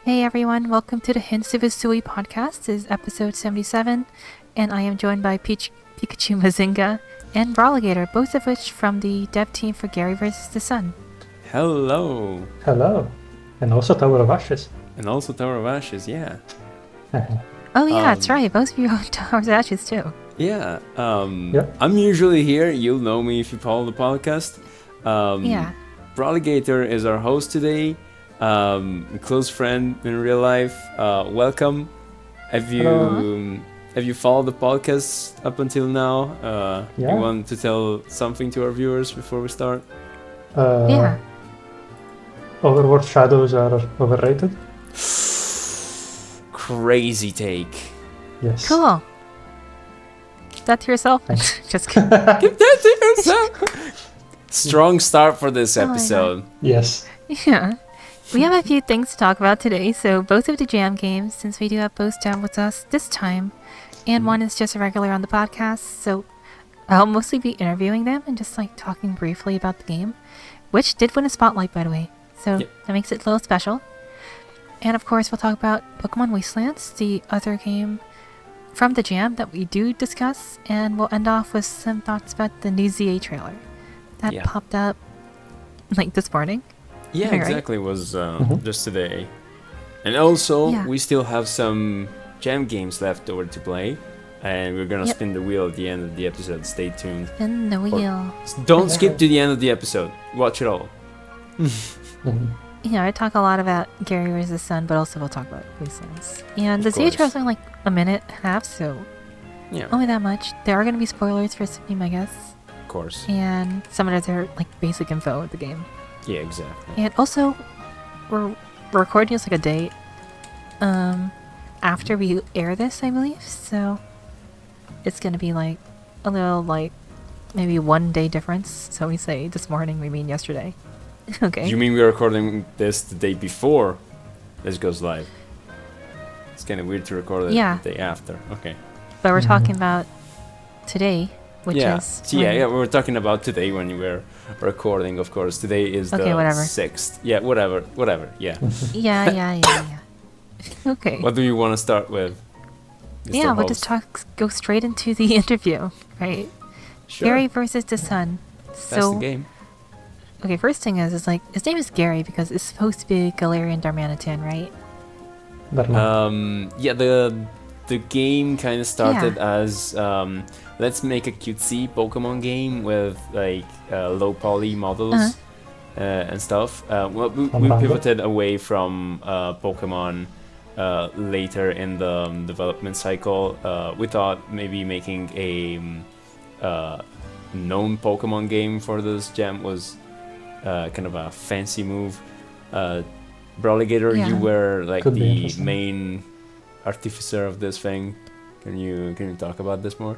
Hey everyone, welcome to the Hisui podcast. This is episode 77, and I am joined by Pikachu Mazinga and Brawligator, both of which from the dev team for Garry vs. the Sun. Hello. Hello. And also Tower of Ashes. And also Tower of Ashes, yeah. Oh yeah, that's right, both of you own Tower of Ashes too. Yeah. Yep. I'm usually here. You'll know me if you follow the podcast. Yeah. Brawligator is our host today. A close friend in real life. Welcome. Have you followed the podcast up until now? Yeah. You want to tell something to our viewers before we start? Yeah. Overworld shadows are overrated. Crazy take. Yes. Cool. Keep that to yourself. Just kidding. Keep that to yourself. Strong start for this Oh my episode. Yes. Yeah. We have a few things to talk about today, so both of the jam games, since we do have both jam with us this time, and one is just a regular on the podcast, so I'll mostly be interviewing them and just like talking briefly about the game, which did win a spotlight, by the way, so that makes it a little special. And of course, we'll talk about Pokémon Wastelands, the other game from the jam that we do discuss, and we'll end off with some thoughts about the new ZA trailer that popped up like this morning. Yeah, Right. exactly. It was just today. And also, Yeah. we still have some jam games left over to play. And we're gonna spin the wheel at the end of the episode. Stay tuned. And the wheel. Don't skip to the end of the episode. Watch it all. Yeah, I talk a lot about Garry vs. the Sun, but also we'll talk about Wastelands. And the Of ZA course. trailer's only like a minute and a half, so Yeah, only that much. There are going to be spoilers for some game, I guess, of course. and some of their like basic info of the game. Yeah, exactly. And also, we're recording this like a day after we air this, I believe. So it's going to be like a little like maybe 1 day difference. So we say this morning, we mean yesterday. Okay. You mean we're recording this the day before this goes live? It's kind of weird to record it the day after. Okay. But we're talking about today, which is... So yeah, we're talking about today when you were recording, of course. Today is the 6th. Yeah, whatever, yeah. Yeah. Okay. What do you want to start with? Yeah, we'll just go straight into the interview, right? Sure. Garry versus the Sun. That's the game. Okay, first thing is like, his name is Garry because it's supposed to be Galarian Darmanitan, right? Yeah, the game kind of started as let's make a cutesy Pokemon game with like low poly models and stuff. Well, we pivoted away from Pokemon later in the development cycle. We thought maybe making a known Pokemon game for this jam was kind of a fancy move. Brawligator, you were like the main artificer of this thing. Can you talk about this more?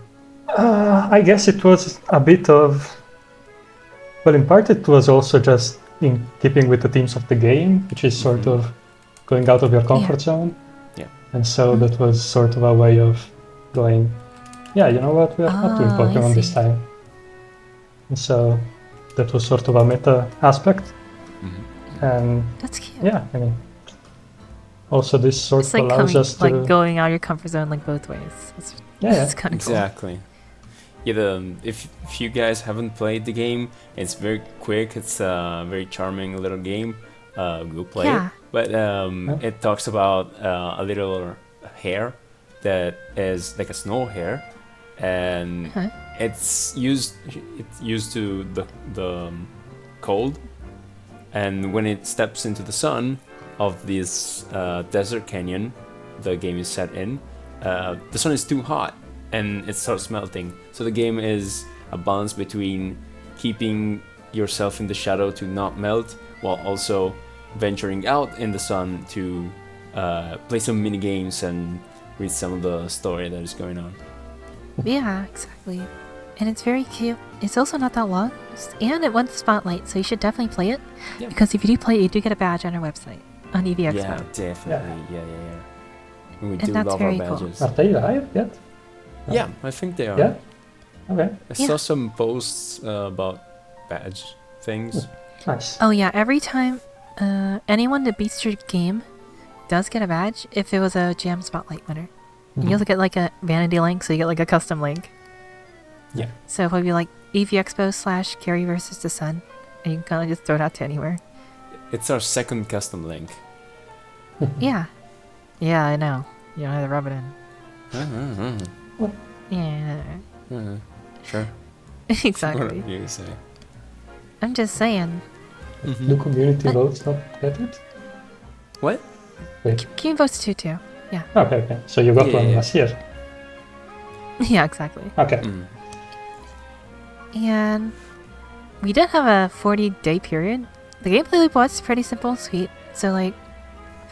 I guess it was a bit of... Well, in part it was also just in keeping with the themes of the game, which is sort of going out of your comfort zone. Yeah. And so that was sort of a way of going, yeah, you know what, we're not doing Pokemon this time. And so that was sort of a meta aspect. And that's cute. Yeah, I mean, also this sort it's of like allows us to... like going out of your comfort zone like both ways. It's kind of exactly. Cool. Yeah, if you guys haven't played the game, it's very quick. It's a very charming little game. Go play it. But it talks about a little hare that is like a snow hare, and it's used to the cold. And when it steps into the sun of this desert canyon the game is set in, the sun is too hot and it starts melting. So the game is a balance between keeping yourself in the shadow to not melt, while also venturing out in the sun to play some mini games and read some of the story that is going on. Yeah, exactly. And it's very cute. It's also not that long, and it won the spotlight, so you should definitely play it. Yeah. Because if you do play it, you do get a badge on our website, on EVX. Yeah, definitely. Yeah. We and do that's love very our badges. Cool. Are they live yet? Yeah, I think they are. Yeah? Okay. I saw some posts about badge things. Nice. Oh yeah, every time anyone that beats your game does get a badge if it was a Jam Spotlight winner. You also get like a vanity link, so you get like a custom link. Yeah. So if it would be like EV Expo / Garry versus the Sun, and you can kind of just throw it out to anywhere. It's our second custom link. Yeah. Yeah, I know. You don't have to rub it in. Yeah. Sure. Exactly. What do you say? I'm just saying. Do community votes not get it? What? Wait. Game votes too. Yeah. Okay. So you got Yeah, one yeah. last year. Yeah, exactly. Okay. And we did have a 40-day period. The gameplay loop was pretty simple and sweet. So like,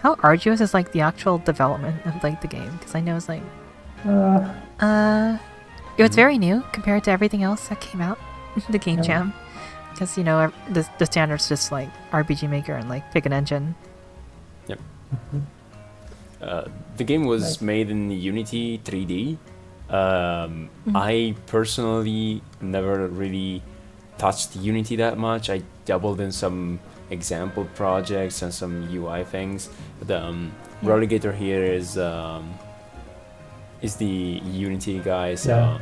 how arduous is like the actual development of like the game? Because I know it's like, it was very new compared to everything else that came out. The game jam. Because the standard's just like RPG Maker and like pick an engine. Yep. The game was made in Unity 3D. I personally never really touched Unity that much. I dabbled in some example projects and some UI things. The Brawligator here is the Unity guy. So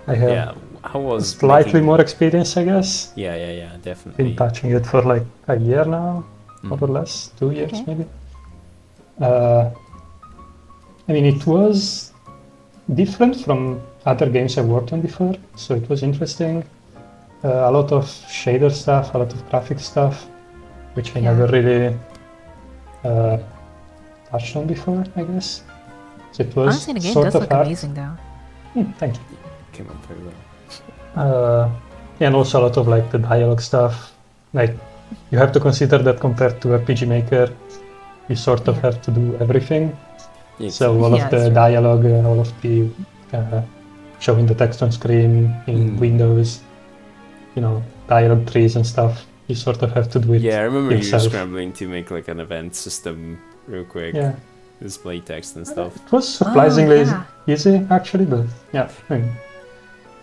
I have how was slightly more experience, I guess. Yeah, definitely. Been touching it for like a year now, more or less, 2 years maybe. I mean, it was different from other games I've worked on before, so it was interesting. A lot of shader stuff, a lot of graphic stuff, which I never really touched on before, I guess. So it was honestly, the game sort does of look hard. amazing though. Thank you. Came out very well. And also a lot of like the dialogue stuff. Like, you have to consider that compared to RPG Maker, you sort of have to do everything. So all of the dialogue, all of the showing the text on screen in Windows, dialogue trees and stuff, you sort of have to do it. Yeah, I remember yourself. you scrambling to make like an event system real quick. Yeah. Display text and stuff. It was surprisingly easy, actually, but yeah. I mean,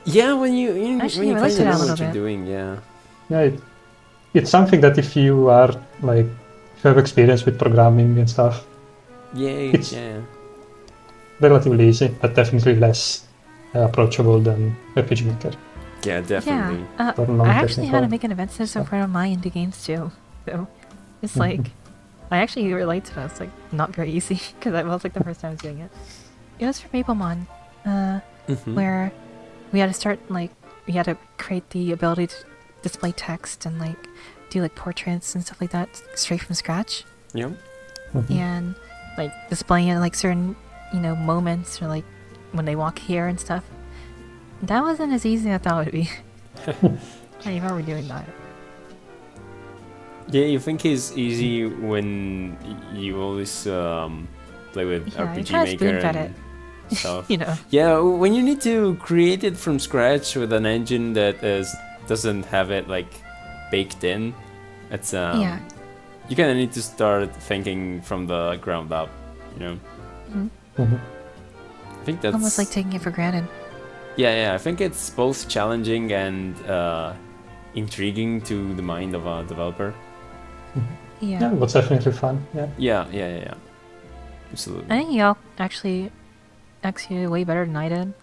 yeah, when you Actually, when you I liked kind it of a know little what you're bit. doing, yeah, it's something that if you are like, if you have experience with programming and stuff, it's relatively easy, but definitely less approachable than RPG Maker. Yeah, definitely. I actually had to make an event system for one of my indie games too. So it's like, I actually relate to that. It's like not very easy because that was like the first time I was doing it. It was for Maplemon, where we had to start like, we had to create the ability to display text and like do like portraits and stuff like that straight from scratch. Yep. And like displaying like certain moments or like when they walk here and stuff. That wasn't as easy as I thought it would be. I remember doing that. Yeah, you think it's easy when you always play with RPG Maker and stuff. Yeah, when you need to create it from scratch with an engine that doesn't have it like baked in, it's you kind of need to start thinking from the ground up, I think that's almost like taking it for granted. Yeah, I think it's both challenging and intriguing to the mind of a developer. Yeah, it was definitely fun. Yeah. Absolutely. I think y'all actually executed way better than I did,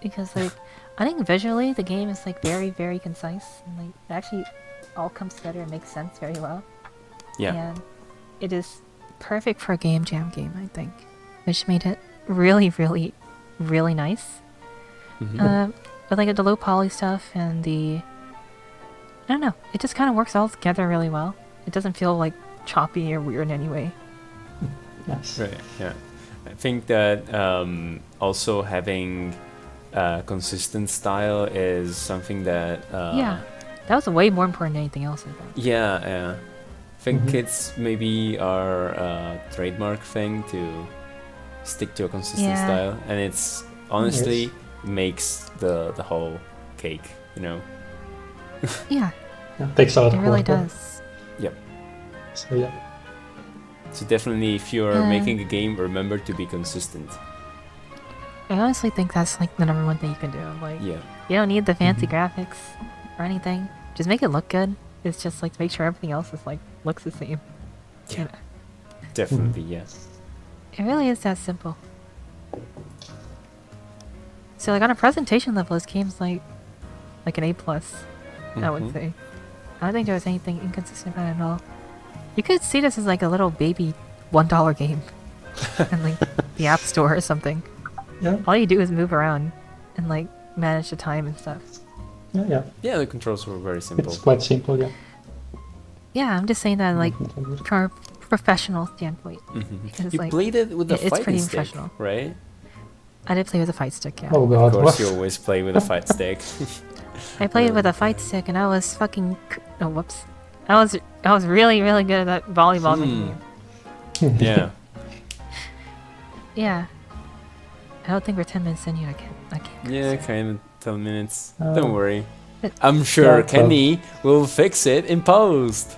because like I think visually the game is like very, very concise and like it actually all comes together and makes sense very well. Yeah. And it is perfect for a game jam game, I think, which made it really, really, really nice. But like the low poly stuff and I don't know, it just kind of works all together really well. It doesn't feel like choppy or weird in any way. Yes. Right, yeah. I think that also having a consistent style is something that... that was way more important than anything else, I think. Yeah. I think it's maybe our trademark thing to stick to a consistent style. And it's honestly makes the whole cake, Yeah. It takes a lot of It really work. does. Yep. So yeah. So definitely, if you're making a game, remember to be consistent. I honestly think that's like the number one thing you can do. Like, you don't need the fancy graphics or anything. Just make it look good. It's just like to make sure everything else is like looks the same. Yeah. Definitely, yeah. It really is that simple. So like on a presentation level, this game's like an A+, I would say. I don't think there was anything inconsistent about it at all. You could see this as like a little baby $1 game in like the App Store or something. Yeah. All you do is move around and like manage the time and stuff. Yeah. Yeah, the controls were very simple. It's quite simple, yeah. Yeah, I'm just saying that like from a professional standpoint. Because, You like, played it with the it's fighting pretty stick, professional. right? I did play with a fight stick, yeah. Oh god, Of course, what? you always play with a fight stick. I played with a fight stick and I was fucking... Oh, whoops. I was really, really good at that volleyball game. Yeah. Yeah. I don't think we're 10 minutes in yet. I can't. Yeah, kind of 10 minutes. Oh. Don't worry. I'm sure Yeah, Kenny will fix it in post.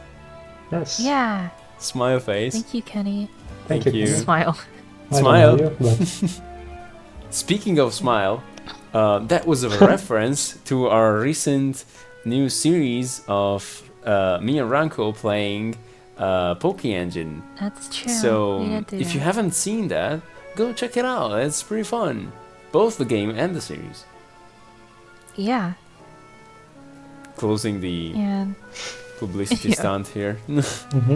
Yes. Yeah. Smile face. Thank you, Kenny. Thank you. Smile. I don't Smile. know you, but Speaking of smile, that was a reference to our recent new series of me and Ranko playing Poke Engine. That's true. We So did do if that. you haven't seen that, go check it out. It's pretty fun. Both the game and the series. Yeah. Closing the And publicity Yeah. stunt here.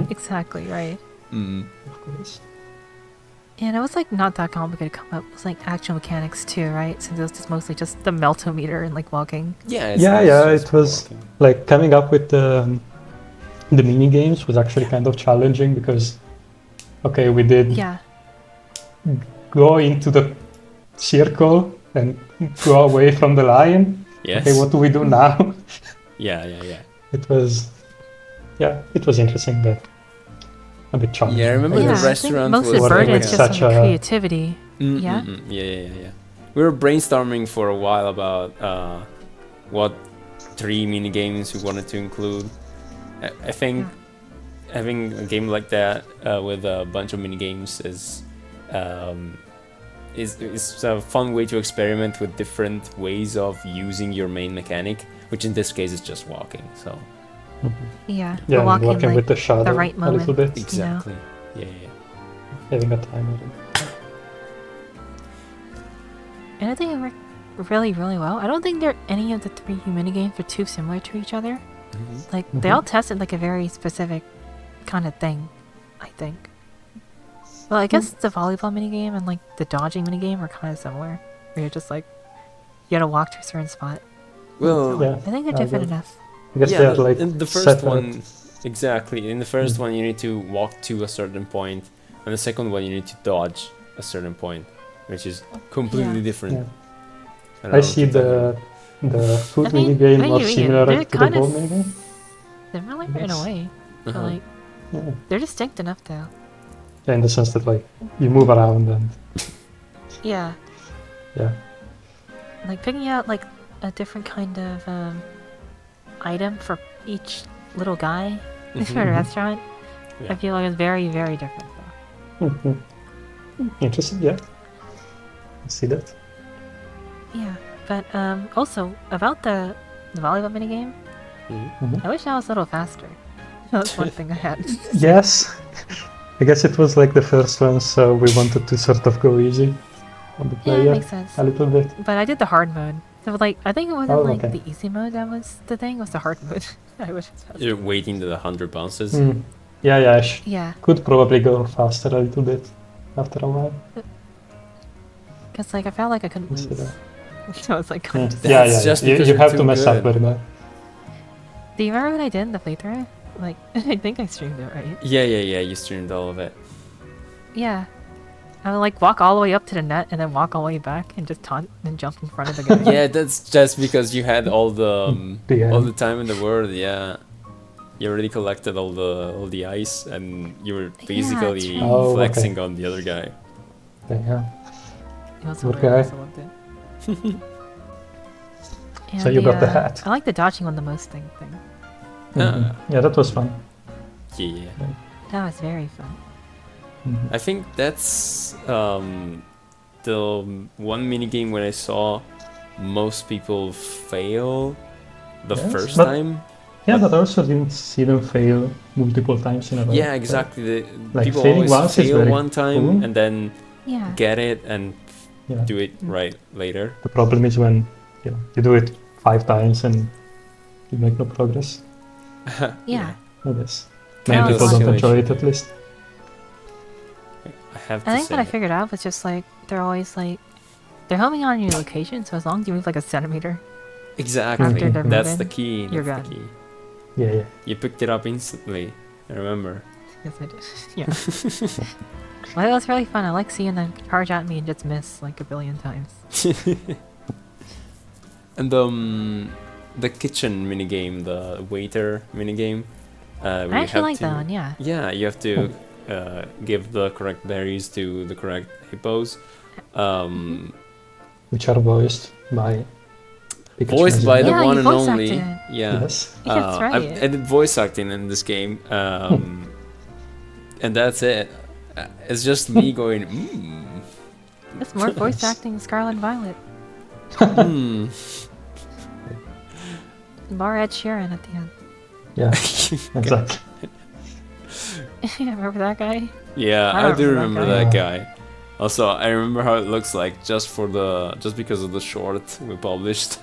exactly, right. of course. And it was like not that complicated to come up. It was like actual mechanics too, right? Since it was just mostly just the meltometer and like walking. Yeah, It was like coming up with the mini games was actually kind of challenging because okay, we did Yeah. go into the circle and go away from the line. Yes. Okay, what do we do now? Yeah. It was interesting, but a bit challenging. Yeah, I remember Yeah, the I think restaurant most of was the working burden with is just on such the a- creativity. Yeah? Yeah. We were brainstorming for a while about what 3 mini games we wanted to include. I think having a game like that with a bunch of mini games is a fun way to experiment with different ways of using your main mechanic, which in this case is just walking. So Yeah. Yeah, Or and walking working like with the shadow right a little moment. bit, exactly. Yeah. having a timer. And I think it worked really, really well. I don't think any of the 3 mini games were too similar to each other. Like they all tested like a very specific kind of thing, I think. Well, I guess the volleyball minigame and like the dodging minigame are kind of similar. Where you're just like, you gotta walk to a certain spot. Well, Yeah, I think they're I different agree. enough. I guess yeah, they're like in the first separate. one, exactly. In the first one, you need to walk to a certain point, and the second one, you need to dodge a certain point, which is completely Yeah. different. Yeah. don't I know see what to tell you. the food I mean, mini game I more hear you. similar They're to the kinda ball mini game. Similar in a Yes. way, but Uh-huh. like Yeah. they're distinct enough though. Yeah, in the sense that like you move around and Yeah, yeah. like picking out like a different kind of item for each little guy for a restaurant. Yeah. I feel like it's very, very different though. Mhm. Interesting, yeah. I see that. Yeah, but also about the volleyball minigame, I wish that was a little faster. That's one thing I had. Yes. I guess it was like the first one, so we wanted to sort of go easy on the Yeah, player it makes sense. a little bit. But I did the hard mode. So like I think it wasn't Oh, like okay. the easy mode that was the thing, it was the hard mode. I wish it was. You're waiting to the 100 bounces. Mm. Yeah, Yeah, could probably go faster a little bit after a while. because like I felt like I couldn't I see lose. that. So it's like kind of just... Yeah, That's just You because you you're have too to mess good. up with that. Do you remember what I did in the playthrough? Like I think I streamed it, right? Yeah. You streamed all of it. Yeah. I would like walk all the way up to the net and then walk all the way back and just taunt and jump in front of the guy. Yeah, that's just because you had all the Yeah. all the time in the world. Yeah, you already collected all the ice, and you were basically right. Oh, okay. flexing on the other guy. Yeah. It was Good hilarious. guy. I loved it. So And you got the hat. I like the dodging one the most thing. Mhm. Yeah, that was fun. Yeah, That was very fun. Mhm. I think that's the one mini game where I saw most people fail the Yes, first but- time. Yeah, but I also didn't see them fail multiple times in a row. Yeah, exactly. Like People failing always once is fail very one time cool. and then Yeah. get it and Yeah. do it right later. The problem is when you do it 5 times and you make no progress. Yeah. I guess Yeah, many people that's don't true. enjoy it at least. I have to I think say what I figured out was just like they're always like they're homing on your location, so as long as you move like a centimeter, exactly. after they're That's moving, the key. you're That's the good. key. Yeah. You picked it up instantly. I remember. Yes, I did. Yeah. Well, it was really fun. I like seeing them charge at me and just miss like a billion times. And the kitchen minigame, the waiter minigame. I actually like that one. Yeah. Yeah, you have to give the correct berries to the correct hippos. Which are voiced by Pikachu. Voiced by the Yeah, one you and voice only. acted. Yeah. Yes. That's right. I did voice acting in this game, and that's it. It's just me going. It's more voice acting Scarlet and Violet. More Ed Sheeran at the end. Yeah, exactly. Remember that guy? Yeah, I I do remember remember that that guy. guy. Also, I remember how it looks like just because of the short we published.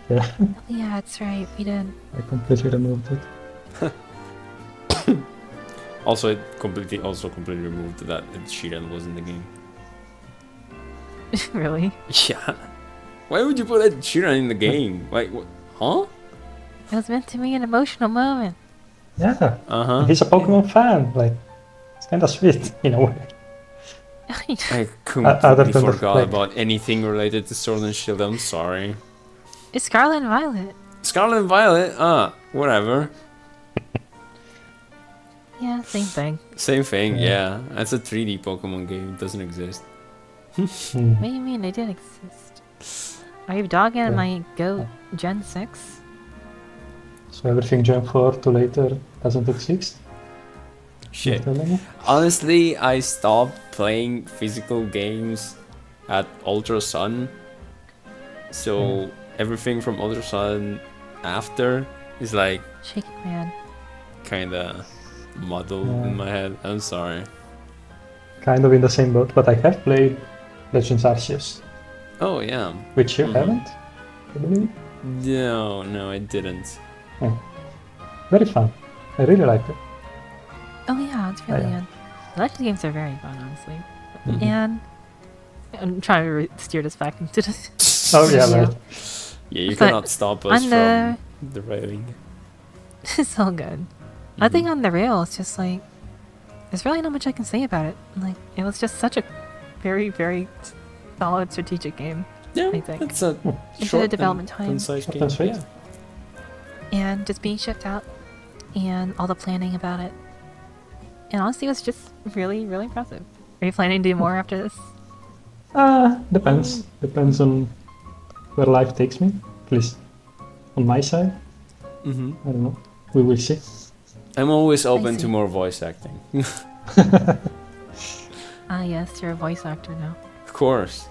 Yeah, Yeah, that's right. We did. I completely removed it. Also, it completely removed that Ed Sheeran was in the game. Really? Yeah. Why would you put Ed Sheeran in the game? Like, what? Huh? It was meant to be an emotional moment. Yeah, Uh-huh. he's a Pokemon fan. Like, it's kind of sweet in a way. I Other completely than the forgot flag. about anything related to Sword and Shield. I'm sorry. It's Scarlet and Violet. Scarlet and Violet? Whatever. Yeah, same thing. Same thing, Yeah. yeah. It's a 3D Pokemon game. It doesn't exist. What do you mean? They did exist. Are you dogging Yeah. my Go Gen 6? So everything Gen 4 to later doesn't exist? Shit. You're telling me? Honestly, I stopped playing physical games at Ultra Sun. So everything from Ultra Sun after is like Shaky Man. kinda muddled Yeah. in my head. I'm sorry. Kind of in the same boat, but I have played Legends Arceus, Oh yeah. which you Mhm. haven't, I believe. No, I didn't. Very fun. I really liked it. Oh yeah, it's really Yeah. good. The Legends games are very fun, honestly. Mhm. And I'm trying to steer this back into this. Oh yeah, Yeah. right. Yeah, you But cannot stop us on from the railing. It's so good. I think on the rail, it's just like there's really not much I can say about it. Like it was just such a very, very solid strategic game, Yeah, I think. it's a the short and development time. concise Short game. and sweet. Yeah. and just being shipped out, and all the planning about it. And honestly, it was just really, really impressive. Are you planning to do more after this? Depends. Depends on where life takes me. At least on my side. Mm-hmm. I don't know. We will see. I'm always open to see. more voice acting. Ah, yes, you're a voice actor now. Of course.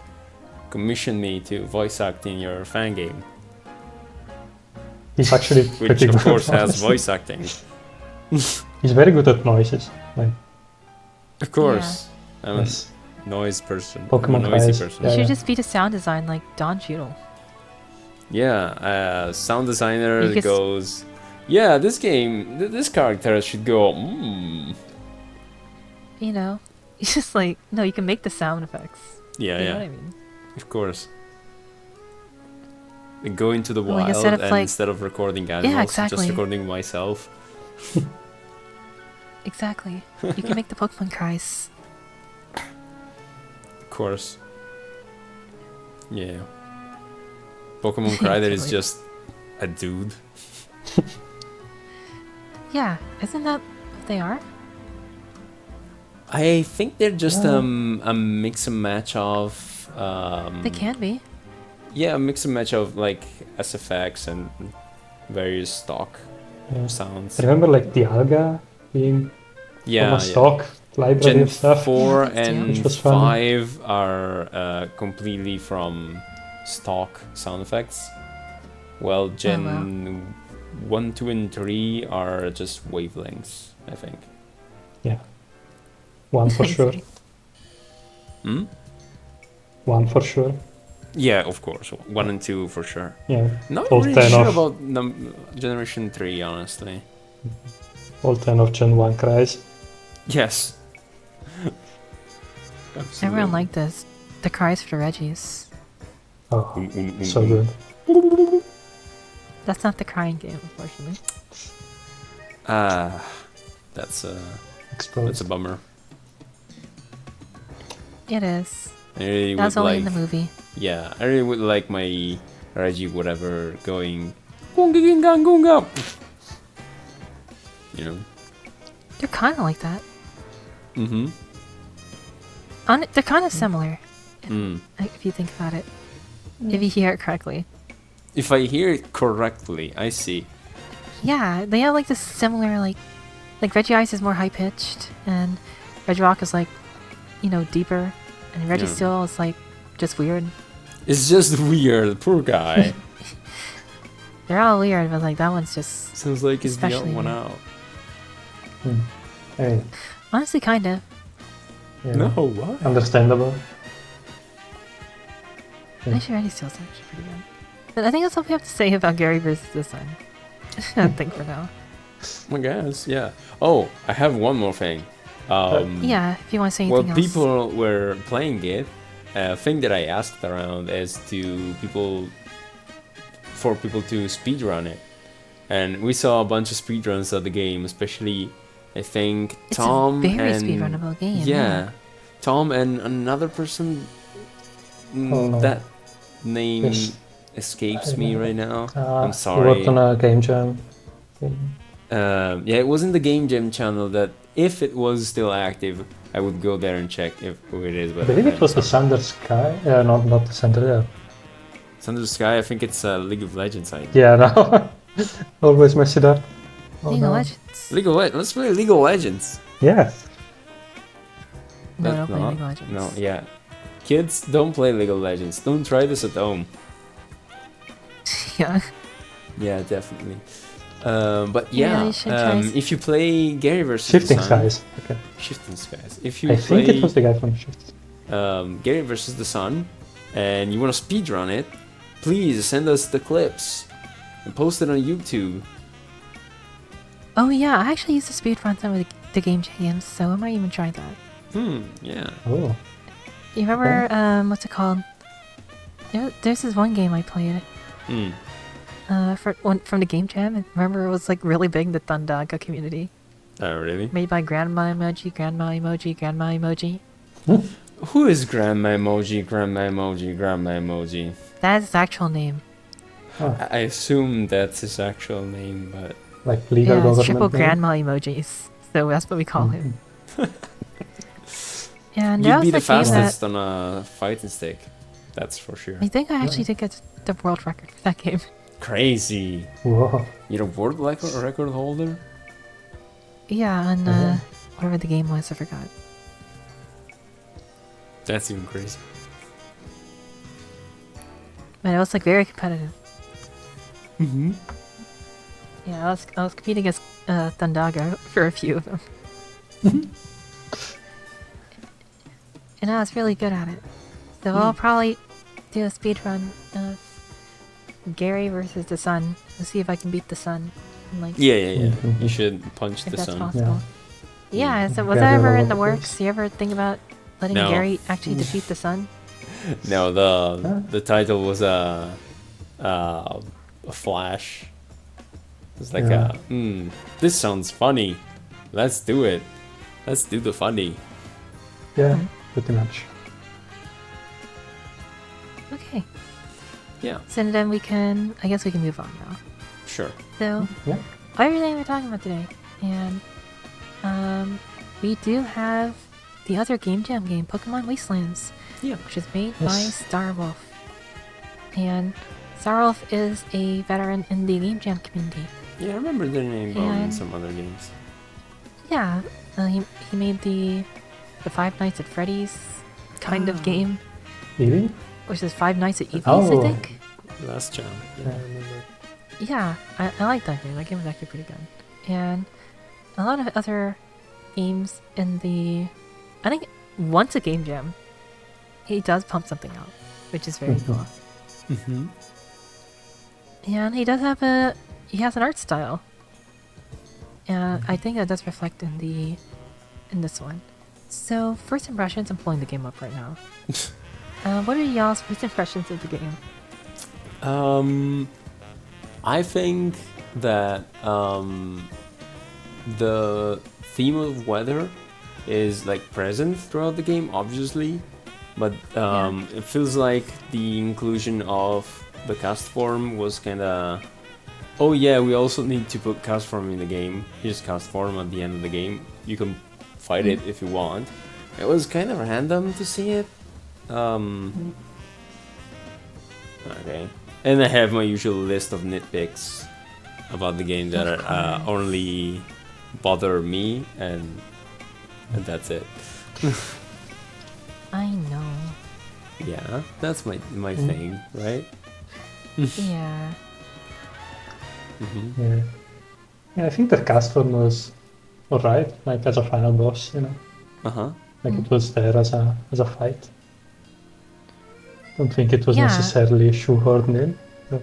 Commission me to voice act in your fan game, He's actually which pretty of good. course has honestly. voice acting. He's very good at noises. Like, Of course. I'm yes. a noise person. Pokemon I'm a noisy cries. person. You Yeah, should yeah. just be the sound design like Don Cheadle. Yeah, sound designer You can goes, yeah, this game, this character should go, You know, it's just like no, you can make the sound effects. Yeah, You know yeah, what I mean? of course. Go into the Like, wild instead of, and like- instead of recording animals, exactly. just recording myself. Exactly. You can make the Pokemon cries. Of course. Yeah. Pokemon Crider is Totally. just a dude. Yeah, isn't that what they are? I think they're just Yeah. a mix and match of They can be. yeah, a mix and match of like SFX and various stock Yeah. sounds. I remember like the Alga being from Yeah, a stock library Gen of stuff. 4 Yeah, that's and Which was fun. 5 are completely from stock sound effects. Well, Gen 1, 2, and 3 are just wavelengths, I think. Yeah. 1 for sure. Hmm? 1 for sure. Yeah, of course. 1 and 2 for sure. Yeah. Not all really 10 sure of about Generation 3, honestly. all 10 of Gen 1 cries. Yes. Everyone liked this. The cries for Reggies. Oh, so good. That's not the crying game, unfortunately. That's a Exposed. bummer. It is. I really That's would only like, in the movie. yeah, I really would like my Reggie whatever going gunga. You know. They're kind of like that. Mm-hmm. They're kind of similar, Mm. if you think about it. If you hear it correctly. If I hear it correctly, I see. Yeah, they have like this similar like Regice is more high pitched and Regirock is like, you know, deeper, and Registeel is like just weird. It's just weird, poor guy. They're all weird, but like that one's just Sounds like he's the odd especially one weird. out. Hey, honestly kind of. yeah. No, what? Understandable. Yeah. Actually, Registeel's actually pretty good. But I think that's all we have to say about Gary versus the Sun. I think for now. I guess, yeah. Oh, I have one more thing. Yeah, if you want to say While anything else. people were playing it, a thing that I asked around is for people to speedrun it. And we saw a bunch of speedruns of the game, especially, I think, It's Tom a very and... speedrunnable game. Yeah. Tom and another person... Oh, no. That name Yes. escapes me right now. I'm We sorry. worked on a game jam. Yeah, it was in the Game Jam channel that if it was still active, I would go there and check who it is. But I believe it was the Thunder Sky. Yeah, not the Thunder. Yeah. Thunder Sky, I think it's League of Legends. Yeah, no. Always mess it up. Oh, League no. of Legends. League of Legends. Let's play League of Legends. Yeah. No, That's don't play not- League of Legends. No, yeah. Kids, don't play League of Legends. Don't try this at home. Yeah. Yeah, definitely. But Yeah, yeah, you should try if you play Gary versus Shifting the Sun, Skies. Okay. Shifting Skies. If you I play think it was the guy from Shift. Gary versus the Sun, and you want to speedrun it, please send us the clips and post it on YouTube. Oh yeah, I actually used to speedrun some of the game jams, so I might even try that. Yeah. Oh. You remember, what's it called? There's this one game I played. From the game jam. Remember, it was like really big in the Thundaga community. Oh, really? Made by Grandma Emoji, Grandma Emoji, Grandma Emoji. Who is Grandma Emoji, Grandma Emoji, Grandma Emoji? That's his actual name. I assume that's his actual name, but... Like legal Yeah, it's government. triple name? Grandma Emojis. So that's what we call him. And You'd that be was the the game that fastest on a fighting stick. That's for sure. I think I actually did get the world record for that game. Crazy. Whoa. You're a world record holder? Yeah, on whatever the game was, I forgot. That's even crazy. But it was like very competitive. Mm-hmm. Yeah, I was competing against Thundaga for a few of them. And I was really good at it. So I'll probably do a speedrun of Gary versus the Sun. We'll see if I can beat the Sun. And, like, Yeah. Mhm. You should punch if the that's sun. possible. Yeah, so was Gary that ever all in over the the works? place. You ever think about letting No. Gary actually defeat the Sun? No, the title was a flash. It's like this sounds funny. Let's do it. Let's do the funny. Yeah, pretty much. Okay. Yeah, So then I guess we can move on now. sure. So, Yeah. everything we're talking about today. And, we do have the other Game Jam game, Pokemon Wastelands. Yeah. Which is made by Yes. Starwolf. And Starwolf is a veteran in the Game Jam community. Yeah, I remember their name in And- some other games. Yeah, he made the Five Nights at Freddy's kind of game, Really? which is Five Nights at Evies, Oh. I think. Last jam. Yeah, I remember. Yeah, I like that game. That game was actually pretty good. And a lot of other games in the... I think once a game jam, he does pump something out, which is very cool. Mm-hmm. And he does have a... He has an art style. And I think that does reflect in this one. So, first impressions, I'm pulling the game up right now. What are y'all's first impressions of the game? I think that the theme of weather is like present throughout the game, obviously, but it feels like the inclusion of the cast form was kind of... Oh yeah, we also need to put cast form in the game. Here's cast form at the end of the game. You can fight it if you want. It was kind of random to see it. Okay. And I have my usual list of nitpicks about the game that only bother me, and that's it. I know. Yeah, that's my thing, right? Yeah. Mm-hmm. Yeah, I think the cast form was alright, like as a final boss, you know. Uh-huh. Like it was there as a fight. Don't think it was necessarily shoehorned in. But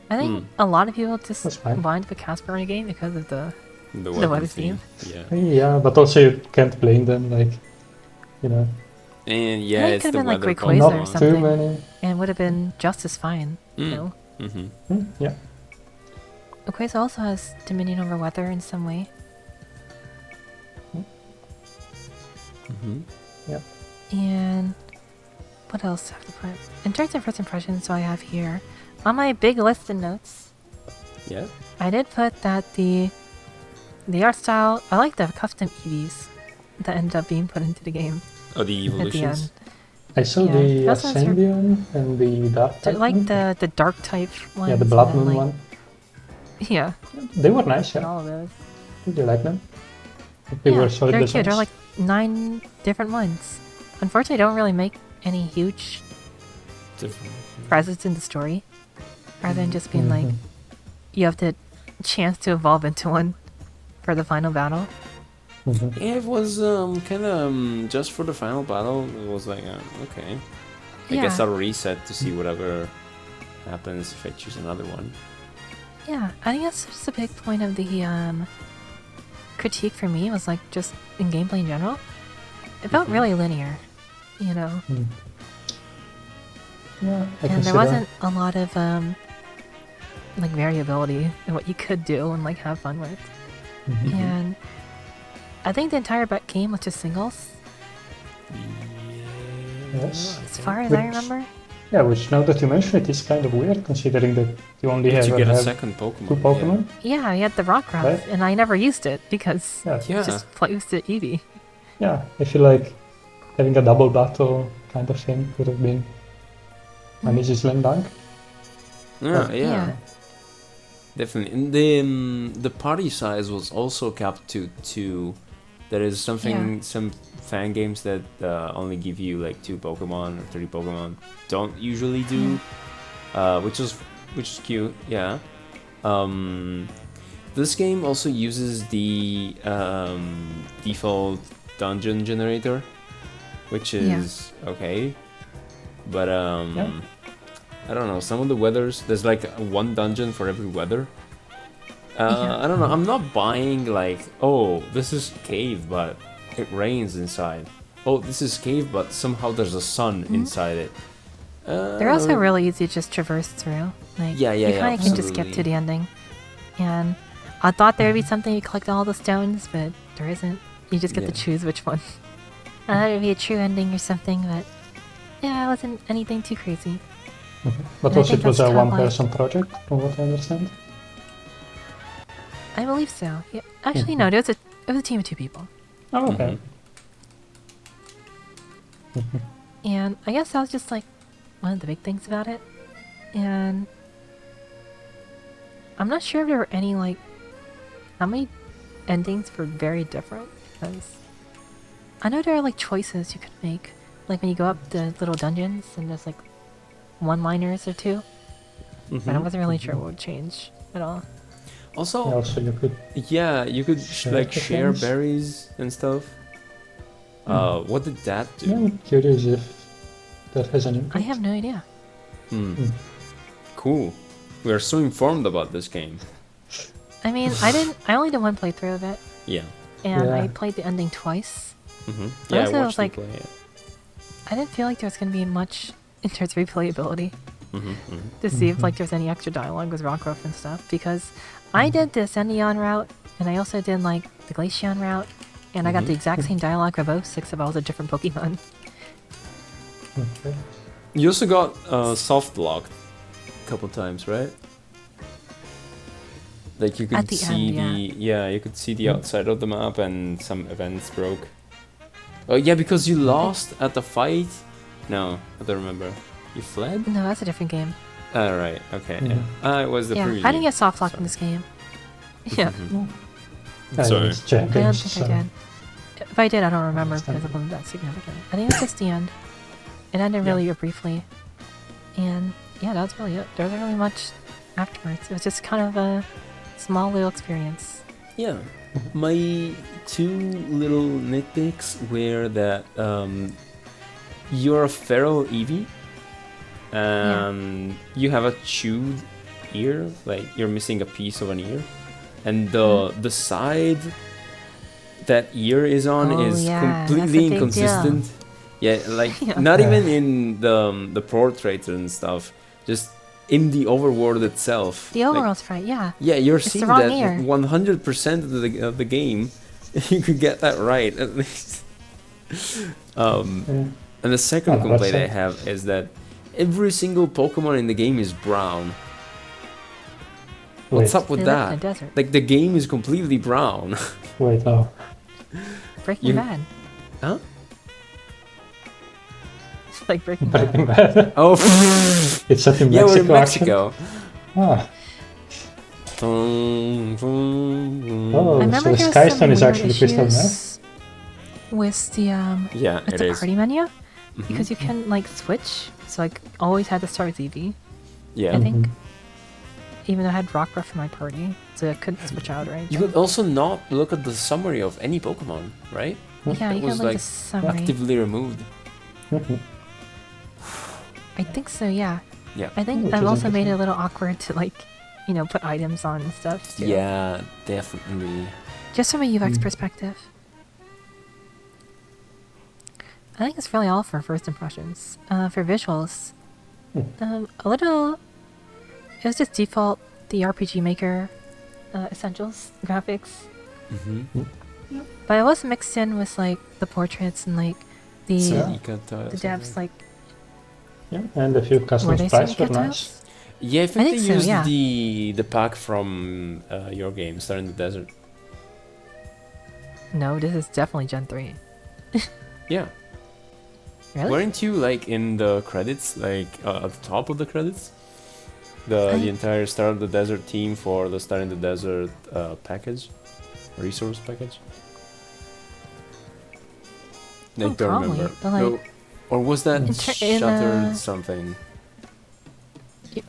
I think a lot of people just fine. wanted to put Casper in a game because of the weather theme. Yeah. But also you can't blame them, like, you know. And I yeah, think it it's could the have been like weather Rayquaza Not or too something. many. And would have been just as fine, you know? Mm-hmm. Yeah. Rayquaza also has dominion over weather in some way. Mm-hmm. Yeah. And what else have to put? In terms of first impressions, so I have here on my big list of notes. Yeah. I did put that the art style. I like the custom EVs that end up being put into the game Oh, the at the evolutions. end. I saw Yeah, the that's not Ascendion and the Dark They're type like one. the dark type ones. Yeah, the and Blood then, Moon like, one. Yeah, They were nice, and yeah. all of those. Did you like them? They Yeah, were solid they're cute. designs. They're like 9 different ones. Unfortunately, I don't really make any huge presence in the story, rather than just being like, you have the chance to evolve into one for the final battle. Yeah, it was kind of just for the final battle. It was like, okay. I guess I'll reset to see whatever happens if I choose another one. Yeah, I think that's just a big point of the critique for me was like just in gameplay in general. It felt really linear, you know. Yeah, And there wasn't a lot of like variability in what you could do and like have fun with. And I think the entire game was just singles, Yes. as far as I remember. Yeah, which now that you mention it is kind of weird considering that you only Did you ever get a have second Pokemon? 2 Pokemon. Yeah, I had the rock ruff, Right. and I never used it because Yeah. Yeah. it just placed it Eevee. Yeah, I feel like having a double battle kind of thing could have been an easy slam dunk. Yeah. Definitely. And the party size was also capped to 2. There is something, some fan games that only give you like 2 Pokemon or 3 Pokemon don't usually do, which is cute. Yeah. This game also uses the default dungeon generator, which is okay, but I don't know, some of the weathers, there's like 1 dungeon for every weather. I don't know, I'm not buying like, oh, this is cave but it rains inside. Oh, this is cave but somehow there's a sun inside it. They're also really easy to just traverse through. Like, you kind of can just skip to the ending. And I thought there would be something you collect all the stones, but there isn't. You just get to choose which one. I thought it would be a true ending or something, but yeah, it wasn't anything too crazy. But And I also think it was that's a kind of one-person project, from what I understand. I believe so. Yeah. Actually, no, it was a team of 2 people. Oh, okay. And I guess that was just like one of the big things about it. And I'm not sure if there were any like how many endings were very different, because I know there are like choices you could make, like when you go up the little dungeons and there's like one-liners or 2. But I wasn't really sure what would change at all. Also, you could. Yeah, you could like share things. berries and stuff. What did that do? Yeah, I'm curious if that has an impact. I have no idea. Cool. We are so informed about this game. I mean, I only did one playthrough of it, Yeah. and Yeah. I played the ending twice. Yeah, I also, watched was you like- play it. I didn't feel like there was going to be much in terms of replayability Mm-hmm. to see if like there's any extra dialogue with Rockruff and stuff, because I did the Ascendion route, and I also did like the Glaceon route, and I got the exact same dialogue for both, except I was a different Pokemon. Okay. You also got soft locked a couple times, right? Like you could At the see end, you could see the outside of the map and some events broke. Oh yeah, because you lost at the fight. No, I don't remember. You fled? No, that's a different game. Oh right, okay. Yeah. Yeah. It was the Yeah, previous I didn't game. get soft locked in this game. Yeah, Sorry. It's Jam I don't games, think so- I did. If I did, I don't remember because it Understandable. wasn't that significant. I think it's just the end. It ended really briefly, and yeah, that was really it. There wasn't really much afterwards. It was just kind of a small little experience. Yeah. My two little nitpicks were that you're a feral Eevee and you have a chewed ear, like you're missing a piece of an ear, and the side that ear is on Oh, is yeah, that's a completely big deal. inconsistent. Yeah, like Yeah. not even in the portraits and stuff, just in the overworld itself. The Like, overall's right, yeah. yeah, you're It's the seeing wrong that ear. 100% of the game. You could get that right at least. Yeah. And the second Oh, that's complaint I it. have is that every single Pokemon in the game is brown. What's Wait, up with They live in that? the desert. Like the game is completely brown. wait, oh. Breaking you- Bad. Huh? It's like Breaking Bad. Breaking Bad. Oh, It's set in yeah, we're in Mexico. Mexico. Ah, Oh, Oh, I remember so there was Sky some Stone is weird actually crystal meth? issues with the yeah, with it the is. party menu, Mhm. because you can like switch. So I always had to start with Eevee, Yeah. I think. Even though I had Rockruff in my party, so I couldn't switch out or anything. You could also not look at the summary of any Pokemon, right? Yeah, It you was can look like at the summary. actively removed. I think so, yeah. Yeah. I think Which I've is also made it a interesting. little awkward to like, you know, put items on and stuff too. Yeah, definitely. Just from a UX Mm. perspective. I think it's really all for first impressions. For visuals, a little. It was just default the RPG Maker essentials graphics, but it was mixed in with like the portraits and like the The devs like. Yeah, and a few Were custom they sprites were Syndicate nice. tiles? Yeah, I think think they so, used yeah. the pack from your game, Star in the Desert. No, this is definitely Gen 3. Yeah. Really? Weren't you like in the credits, like at the top of the credits? The entire Star of the Desert team for the Star in the Desert package, resource package. I Oh, don't probably, remember. but, like, No, or was that in Shattered something?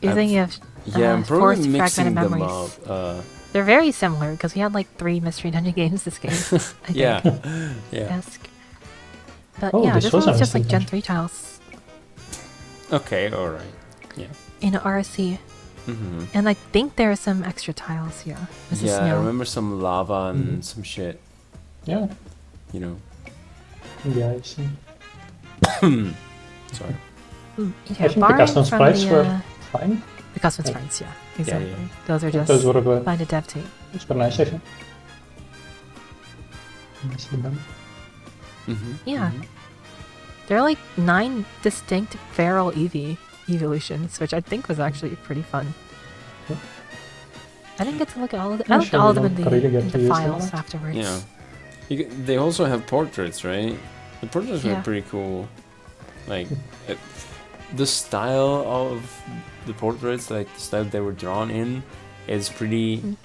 You're thinking of Yeah, I'm Forest probably mixing Fragmented them Memories. up. They're very similar because we had like 3 Mystery Dungeon games this game. I think. Yeah, yeah. Esque. But Oh, yeah, this this was one was a just like Mystery Gen 3 tiles Okay, all right. Yeah. in an RC. Mm-hmm. And I think there are some extra tiles here. This is Yeah, I snow. remember some lava and some shit. Yeah, You know. yeah, I see. Sorry. Yeah, I think the barring custom from sprites the, were fine. the custom Yeah. sprites, yeah. Exactly. yeah. Those are just Those were good. by the dev team. Those were nice, I think. Nicely done. Mm-hmm. Yeah. There are like 9 distinct feral Eevee evolutions, which I think was actually pretty fun. Yeah. I didn't get to look at all of them. Yeah, I looked at sure, all we of them in don't really get in to the use them files much. afterwards. Yeah. They also have portraits, right? The portraits Yeah. were pretty cool. Like, the style of the portraits, like the style they were drawn in, is pretty,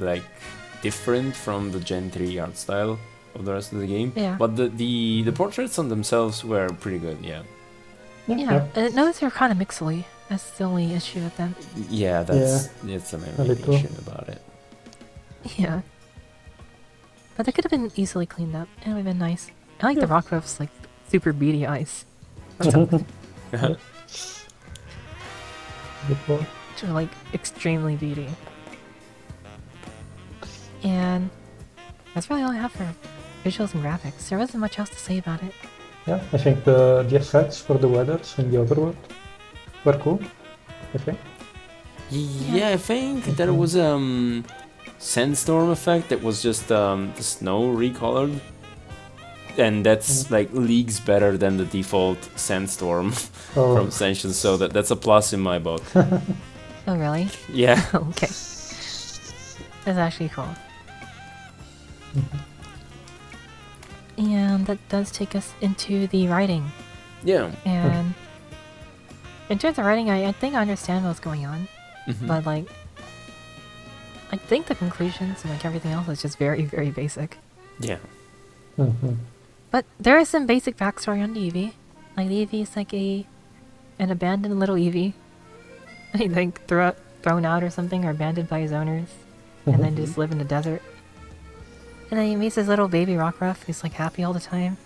like, different from the Gen 3 art style of the rest of the game. Yeah. But the portraits on themselves were pretty good, yeah. Yeah, I noticed they were kind of mixely. That's the only issue with them. Yeah, that's the main issue about it. Yeah. But they could have been easily cleaned up. It would have been nice. I like the Rockruff's like super beady eyes. Which are like extremely beady. And that's really all I have for visuals and graphics. There wasn't much else to say about it. Yeah, I think the effects for the weathers in the overworld were cool, I think. Yeah, I think there was sandstorm effect that was just the snow recolored. And that's like leagues better than the default sandstorm from Ascension, so that's a plus in my book. Oh really? Yeah. Okay. That's actually cool. And that does take us into the writing. Yeah. And in terms of writing, I think I understand what's going on. But like, I think the conclusions and like everything else is just very, very basic. Yeah. But there is some basic backstory on the Eevee. Like the Eevee is like an abandoned little Eevee. I think thrown out or something, or abandoned by his owners. And then just live in the desert. And then he meets his little baby Rockruff who's like happy all the time.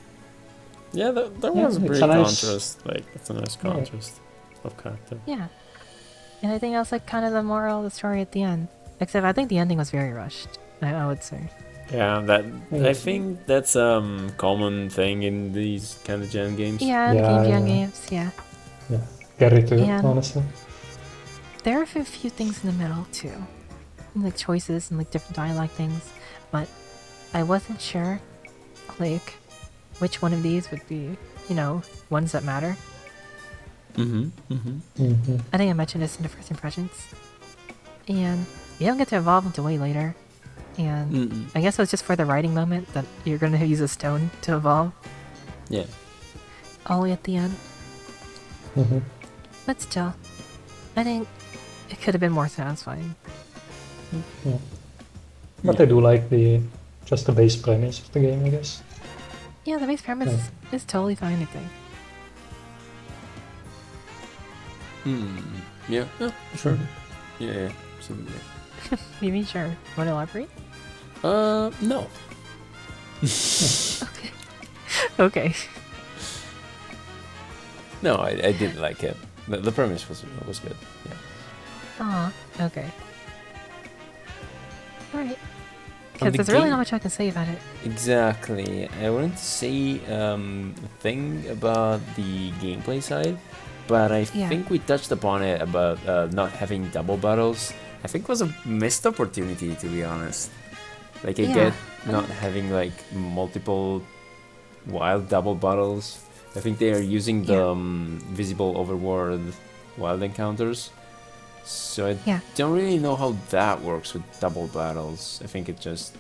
Yeah, that was a pretty contrast. Like, it's a nice contrast of character. Yeah. And I think that's like kind of the moral of the story at the end. Except I think the ending was very rushed, I would say. Yeah, I think that's a common thing in these kind of Gen games. Yeah, in Game Jam games, yeah. Yeah, garry too, honestly. There are a few things in the middle too. Like choices and like different dialogue things. But I wasn't sure, like, which one of these would be, you know, ones that matter. I think I mentioned this in the first impressions. And you don't get to evolve until way later. And I guess it was just for the writing moment that you're going to use a stone to evolve. Yeah. All the way at the end. But still, I think it could have been more satisfying. Yeah. But I do like just the base premise of the game, I guess. Yeah, the base premise is totally fine, I think. Yeah, sure. Yeah, absolutely. You mean sure? Want to elaborate? No. Okay. No, I didn't like it. The premise was good. Yeah. Aw, okay. Alright. Because there's really not much I can say about it. Exactly. I wanted to say a thing about the gameplay side, but I think we touched upon it about not having double battles. I think it was a missed opportunity, to be honest. Like, I get not having like multiple wild double battles. I think they are using the visible overworld wild encounters. So I don't really know how that works with double battles. I think it just,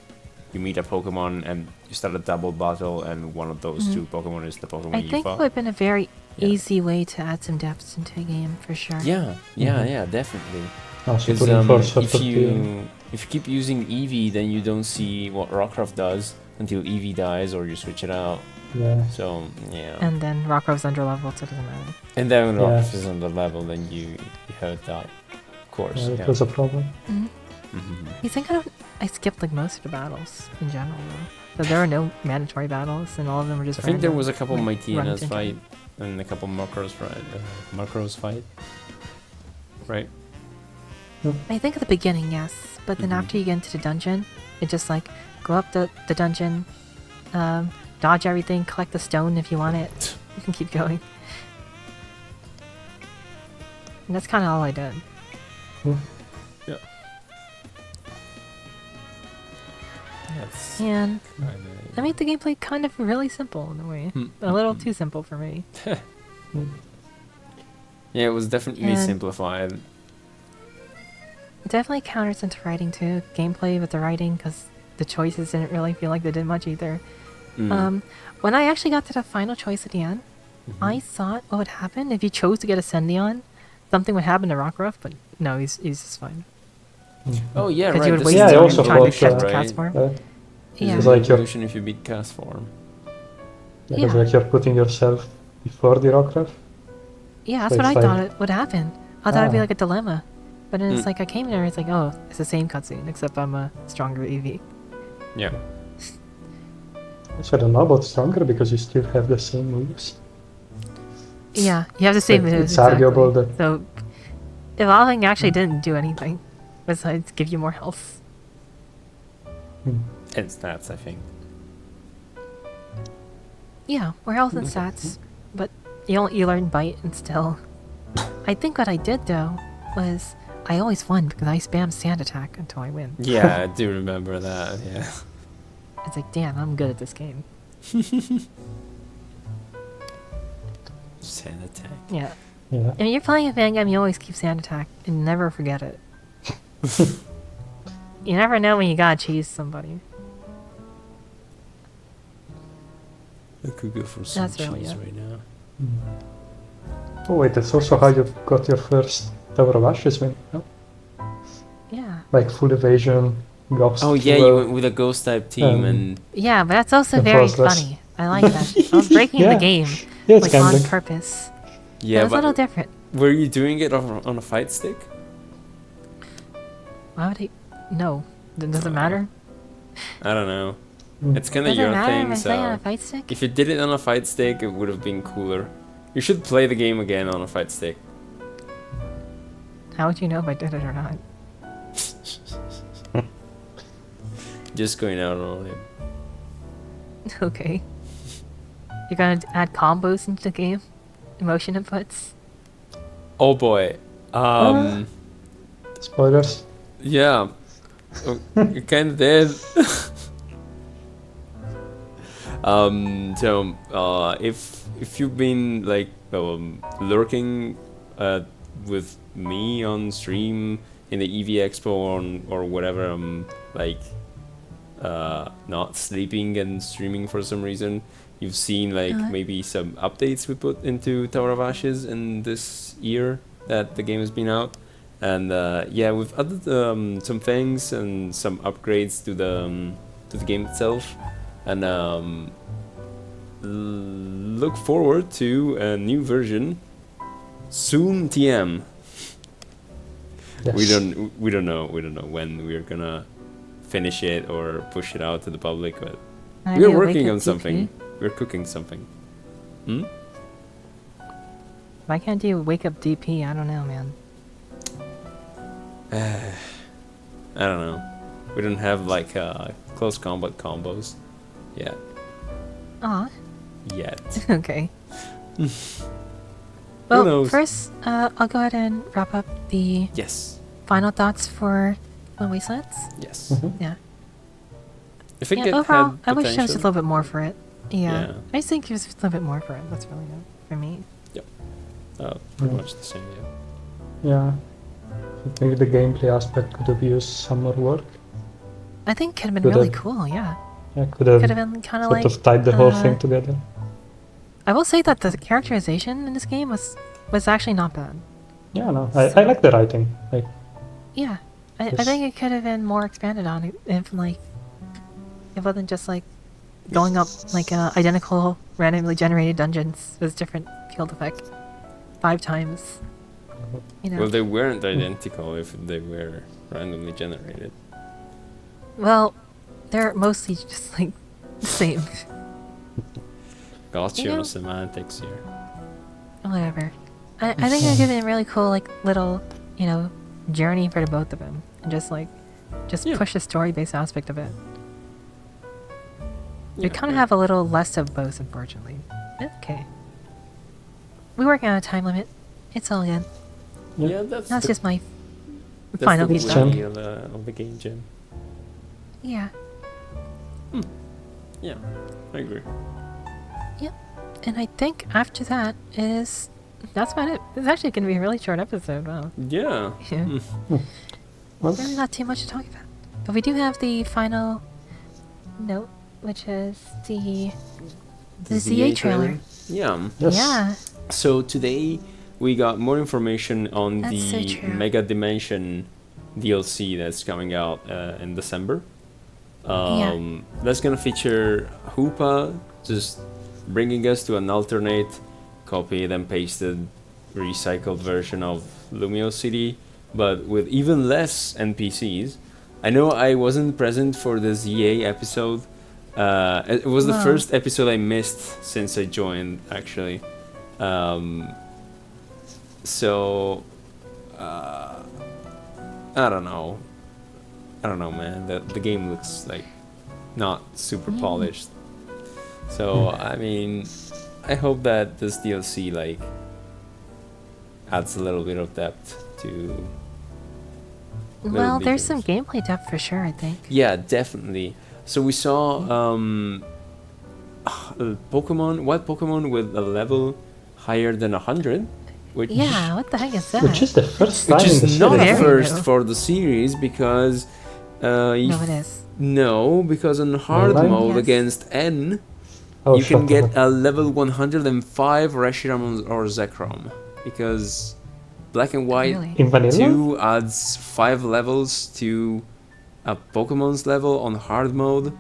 you meet a Pokemon and you start a double battle, and one of those two Pokemon is the Pokemon you fought. I think it would have been a very easy way to add some depth into a game, for sure. Yeah, definitely. Because if you keep using Eevee, then you don't see what Rockruff does until Eevee dies or you switch it out. Yeah. So, yeah. And then Rockruff's under level, so it doesn't matter. And then when Rockruff is under level, then you have it die. Of course. It was a problem. I think I skipped like most of the battles in general, though. But there were no mandatory battles, and all of them were just I think there was a couple like, Mightyana's fight, and a couple Macros fight. Right? I think at the beginning, yes. But then after you get into the dungeon, it just like, go up the dungeon, dodge everything, collect the stone if you want it. You can keep going. And that's kind of all I did. Yeah. And that made the gameplay kind of really simple in a way. A little too simple for me. Yeah, it was definitely simplified. It definitely counters into writing too. Gameplay with the writing, because the choices didn't really feel like they did much either. When I actually got to the final choice at the end, I thought what would happen if you chose to get a Sendion. Something would happen to Rockruff, but no, he's just fine. Oh yeah, right. Because you would waste I also time trying to thought, check the cast form. It's like your solution if you beat cast form. Because like you're putting yourself before the Rockruff. Yeah, that's what I thought it would happen. I thought it'd be like a dilemma. But then it's like, I came in there, it's like, oh, it's the same cutscene, except I'm a stronger Eevee. Yeah. So I don't know about stronger because you still have the same moves. Yeah, you have the same moves. It's arguable that... So, evolving actually didn't do anything besides give you more health. And stats, I think. Yeah, more health and stats, but you learn bite and still. I think what I did though was I always won because I spam sand attack until I win. Yeah, I do remember that. Yeah. It's like, damn, I'm good at this game. Sand attack. Yeah. Yeah. I mean, you're playing a fan game, you always keep sand attack and never forget it. You never know when you gotta cheese somebody. I could go for some That's really cheese it. right now. Oh wait, that's also how you got your first Tower of Ashes win, no? Yeah. Like full evasion, ghost. Oh yeah, you went with a ghost type team and Yeah, but that's also The very Frostless. funny. I like that. I was breaking Yeah. the game, Yeah, it's like on gambling. purpose. yeah, It was a little but different. were you doing it on a fight stick? Why would I? No. Does it matter? I don't know. Mm. It's kind of Does it your matter thing. if I play on a So fight stick? if you did it on a fight stick, it would have been cooler. You should play the game again on a fight stick. How would you know if I did it or not? Just going out on a limb. Okay. You're gonna add combos into the game? Emotion inputs? Oh boy. Spoilers. Yeah. Oh, you kind of did. If you've been like lurking with me on stream in the EV Expo or whatever, I'm like not sleeping and streaming for some reason. You've seen like maybe some updates we put into Tower of Ashes in this year that the game has been out. And yeah, we've added some things and some upgrades to the game itself, and look forward to a new version soon. TM. Yes. We don't know when we're gonna finish it or push it out to the public, but we're working on something. We're cooking something. Why can't you wake up DP? I don't know, man. I don't know. We don't have like close combat combos yet. Aw. Yet. Okay. Who Well, knows? first, I'll go ahead and wrap up the Yes. final thoughts for Wastelands. Yes. Mhm. Yeah. If it Yeah, get overall, had I wish there was a potential- little bit more for it. Yeah. Yeah. I just think there's a little bit more for it. That's really good for me. pretty Mm. much the same. Yeah. Yeah. I think the gameplay aspect could have used some more work. I think it could have been Could really have- cool, yeah. Yeah, could have Could have been kind of sort like... of tied the whole thing together. I will say that the characterization in this game was actually not bad. Yeah, no, I like the writing. Like, Yeah. I Yes. think it could have been more expanded on if, like, it wasn't just, like, going up, like, identical randomly generated dungeons with different field effect 5 times. You know? Well, they weren't identical if they were randomly generated. Well, they're mostly just, like, the same. Got you You on know- the semantics here. Whatever. I think it could have been a really cool, like, little, you know, journey for the both of them. And just, like, Yeah. push the story-based aspect of it. We Yeah, kind of yeah. have a little less of both, unfortunately. It's okay. We're working on a time limit. It's all good. Yeah, that's That's just my that's final the feedback. beauty of the game jam. Yeah. Yeah, I agree. And I think after that that's about it. It's actually going to be a really short episode. Wow. Yeah. Yeah. well, Really not too much to talk about. But we do have the final note, which is the ZA trailer. Yeah. yes. Yeah. So today we got more information on That's so the true. Mega Dimension DLC that's coming out in December. That's gonna feature Hoopa just bringing us to an alternate copy then pasted recycled version of Lumio City, but with even less NPCs. I know I wasn't present for the ZA episode. It was the first episode I missed since I joined, actually. So I don't know. Man. The game looks like not super polished. So I mean, I hope that this DLC like adds a little bit of depth to. Well, there's some gameplay depth for sure, I think. Yeah, definitely. So we saw Pokemon. What Pokemon with a level higher than 100? What the heck is that? Which is the first time in the series. Which is not a first for the series because. No, it is. No, because on hard mode against N, you can get a level 105 Reshiram or Zekrom. Because Black and White in Vanilla 2 adds 5 levels to a Pokemon's level on hard mode.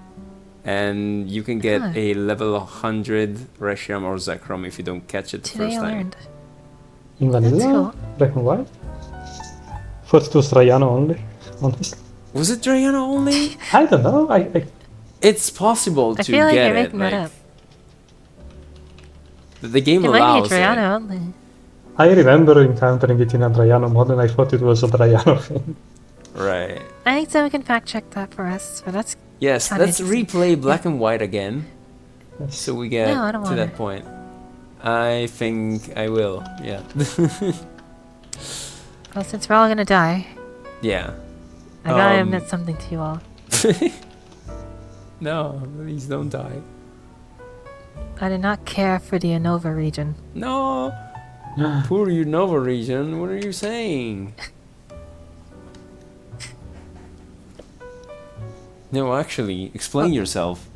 And you can get a level 100 Reshiram or Zekrom if you don't catch it the first time. Learned. In Vanilla? Black and White? Thought it was Drayano only, honestly. Was it Drayana only? I don't know. It's possible to feel like get you're making that up. The game it allows might be Drayana only. I remember encountering it in a Drayano mod and I thought it was a Drayano thing. Right. I think someone can fact check that for us, but that's yes. Let's replay Black and White again, so we get to that point. I think I will. Yeah. Well, since we're all gonna die. Yeah. I gotta admit something to you all. No, please don't die. I did not care for the Unova region. No! Poor Unova region, what are you saying? No, actually, explain yourself.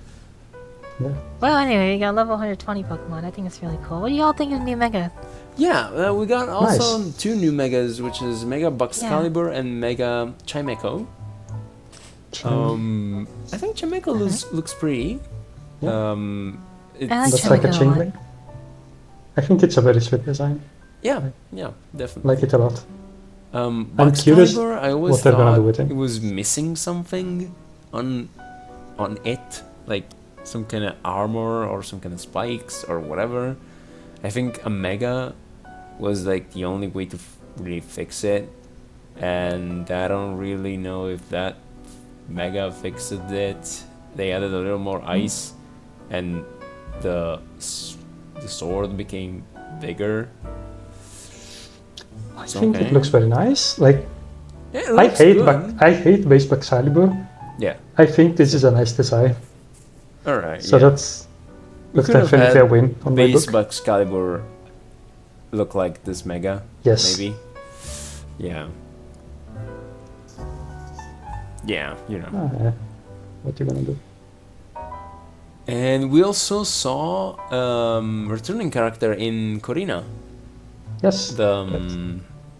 Yeah. Well, anyway, we got level 120 Pokemon. I think it's really cool. What do y'all think of new Mega? Yeah, we got also 2 new Megas, which is Mega Buxcalibur and Mega Chimecho. I think Chimecho looks pretty. Yeah. It's looks like a Chingling. I think it's a very sweet design. Yeah, definitely. Like it a lot. I'm curious I always what they're gonna do with it was missing something on it, like some kind of armor or some kind of spikes or whatever. I think a Mega was like the only way to really fix it, and I don't really know if that Mega fixed it. They added a little more ice, and the sword became bigger. I think it looks very nice. Like I hate base Buxcalibur. Yeah. I think this is a nice design. All right. So that's definitely a win on my book. Base Buxcalibur look like this Mega. Yes. Maybe. Yeah. Yeah, you know. Yeah. What you gonna do? And we also saw returning character in Corina. Yes. The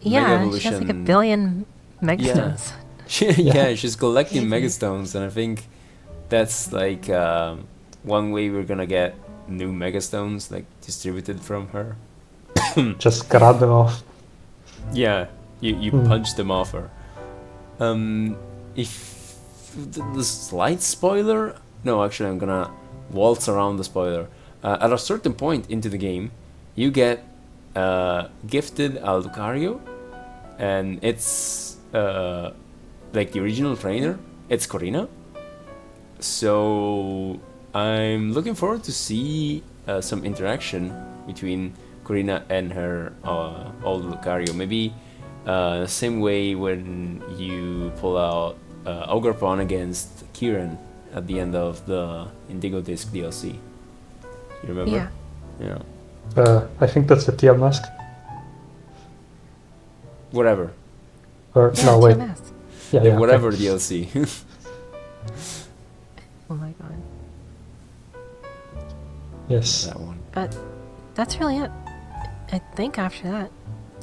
Mega Evolution. She has like 1 billion Megastones. Yeah, she's collecting Megastones, and I think that's like one way we're gonna get new Megastones like distributed from her. Just grab them off. Yeah, you punch them off her. If the slight spoiler, no, actually I'm gonna waltz around the spoiler. At a certain point into the game, you get gifted a Lucario, and it's like the original trainer. It's Corina. So I'm looking forward to see some interaction between Corina and her old Lucario. Maybe the same way when you pull out Ogerpon against Kieran at the end of the Indigo Disc DLC. You remember? Yeah. I think that's the TL mask. Whatever. Or no, wait. Yeah, whatever okay. DLC. Oh my god. Yes. That one. But that's really it. I think after that,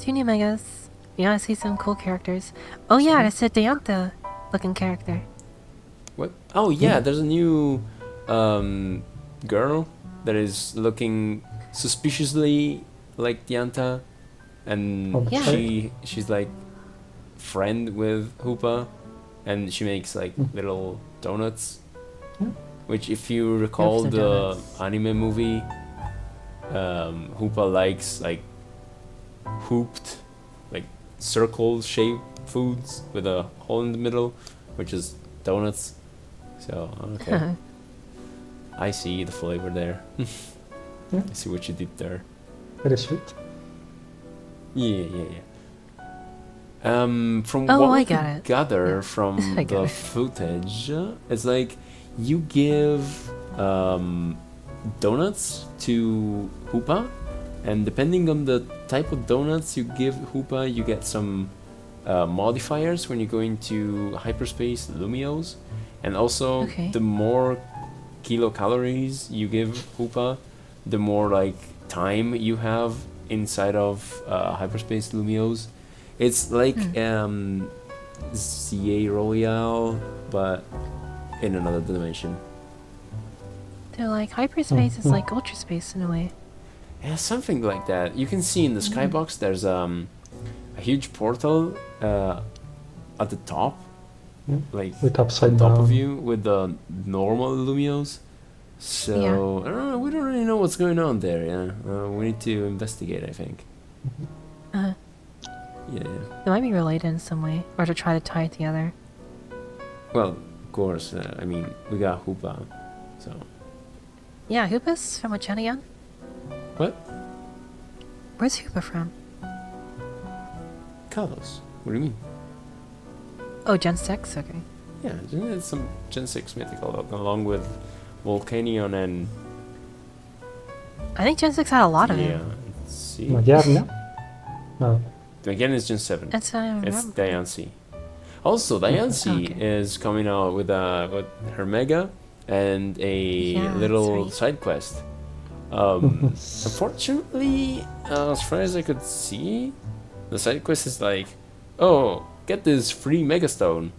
2 new Megas. You want to see some cool characters. Oh yeah, it's a Deonta looking character. What? Oh yeah, there's a new girl that is looking suspiciously like Deonta. and Oh, Yeah. she's like friend with Hoopa, and she makes like little donuts. Yeah. Which, if you recall the the donuts. anime movie, Hoopa likes like hooped, like circle-shaped foods with a hole in the middle, which is donuts. So okay, I see the flavor there. Yeah. I see what you did there. Very sweet. Yeah. From Oh, what I we got could it. gather Yeah. from I got the it. footage, it's like you give donuts to Hoopa, and depending on the type of donuts you give Hoopa, you get some modifiers when you go into hyperspace Lumios, and also Okay. the more kilocalories you give Hoopa, the more like time you have inside of hyperspace Lumios. It's like CA Royale, but in another dimension. They're like hyperspace is like ultra space in a way. Yeah, something like that. You can see in the skybox there's a huge portal at the top, Yeah. like With on upside top down. of you with the normal Lumios. So I don't know. We don't really know what's going on there. Yeah, we need to investigate, I think. Yeah. They might be related in some way, or to try to tie it together. Well, of course. I mean, we got Hoopa, so Yeah, Hoopa's from which gen again? what? Where's Hoopa from? Kalos. What do you mean? Oh, Gen 6? Okay. Yeah, it's some Gen 6 mythical along with Volcanion and I think Gen 6 had a lot of yeah. them. Let's see. Magyarnia? No. Again, it's Gen 7. That's what I remember. It's Diancie. Also, Diancie Okay. is coming out with her Mega and a Yeah, that's little right. side quest. Unfortunately, as far as I could see, the side quest is like, oh, get this free Mega Stone.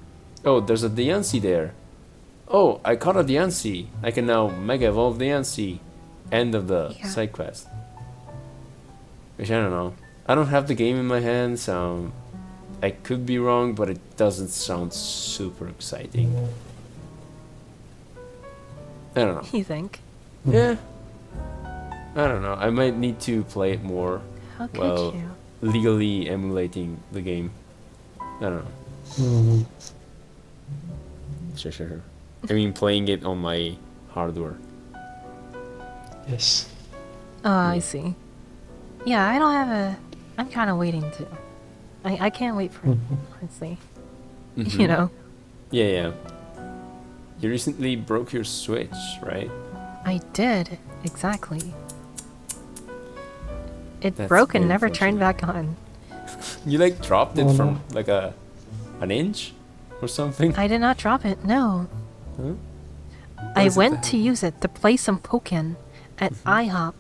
Oh, there's a Diancie there. Oh, I caught a Diancie. I can now Mega Evolve Diancie. End of the Yeah. side quest. Which I don't know. I don't have the game in my hands, so I could be wrong, but it doesn't sound super exciting. I don't know. You think? Yeah. I don't know. I might need to play it more How could Well, you? legally emulating the game. I don't know. Mhm. Sure. I mean, playing it on my hardware. Yes. Oh, I see. Yeah, I don't have a... I'm kind of waiting to... I can't wait for it, honestly. Mhm. You know? Yeah. You recently broke your Switch, right? I did, exactly. It That's broke and very never turned unfortunate. back on. You like dropped it Oh, from no. like an inch or something? I did not drop it, no. Huh? I is it went that- to use it to play some Pokken at IHOP.